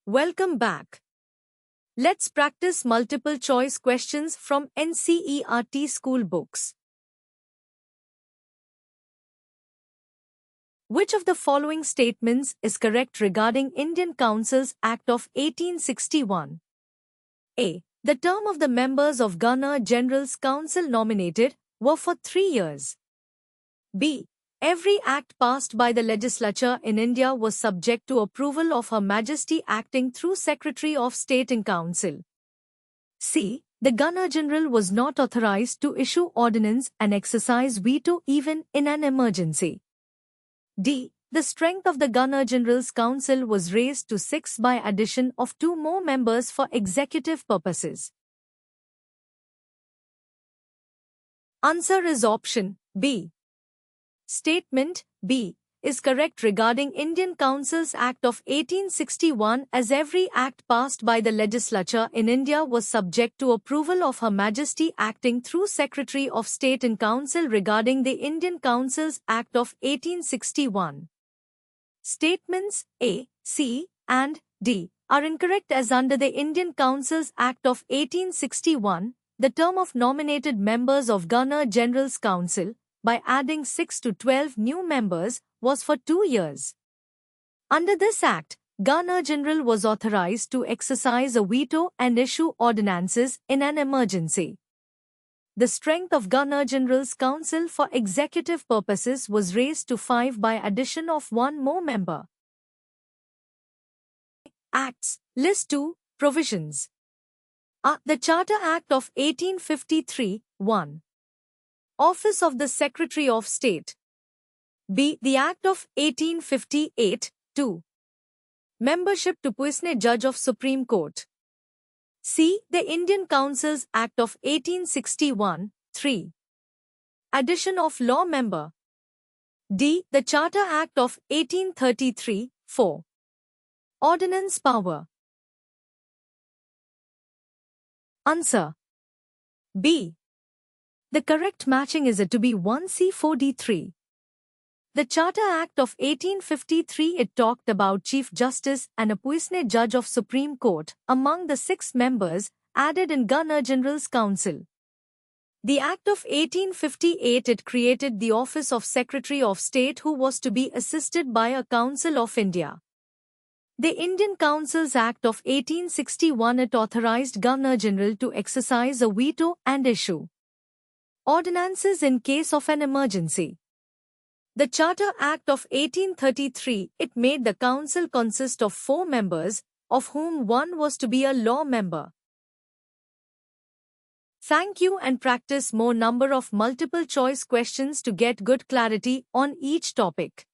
Welcome back. Let's practice multiple choice questions from NCERT school books. Which of the following statements is correct regarding Indian Councils Act of 1861? A. The term of the members of Governor-General's Council nominated were for 3 years. B. Every act passed by the legislature in India was subject to approval of Her Majesty acting through Secretary of State in Council. C. The Governor-General was not authorized to issue ordinance and exercise veto even in an emergency. D. The strength of the Governor-General's Council was raised to 6 by addition of 2 more members for executive purposes. Answer is option B. Statement B is correct regarding Indian Councils Act of 1861 as every act passed by the legislature in India was subject to approval of Her Majesty acting through Secretary of State in Council regarding the Indian Councils Act of 1861. Statements A, C, and D are incorrect as under the Indian Councils Act of 1861, the term of nominated members of Governor-General's Council, by adding 6 to 12 new members, was for 2 years. Under this Act, Governor-General was authorized to exercise a veto and issue ordinances in an emergency. The strength of Governor-General's Council for executive purposes was raised to 5 by addition of 1 more member. Acts. List 2. Provisions. A. The Charter Act of 1853, 1. Office of the Secretary of State. B. The Act of 1858, 2. Membership to Puisne Judge of Supreme Court. C. The Indian Councils Act of 1861, 3. Addition of law member. D. The Charter Act of 1833, 4. Ordinance power. Answer B. The correct matching is A to be 1C4D3. The Charter Act of 1853 it talked about Chief Justice and a Puisne Judge of Supreme Court among the 6 members added in Governor-General's Council. The Act of 1858 it created the office of Secretary of State who was to be assisted by a Council of India. The Indian Councils Act of 1861 it authorized Governor-General to exercise a veto and issue ordinances in case of an emergency. The Charter Act of 1833, it made the council consist of 4 members, of whom 1 was to be a law member. Thank you and practice more number of multiple choice questions to get good clarity on each topic.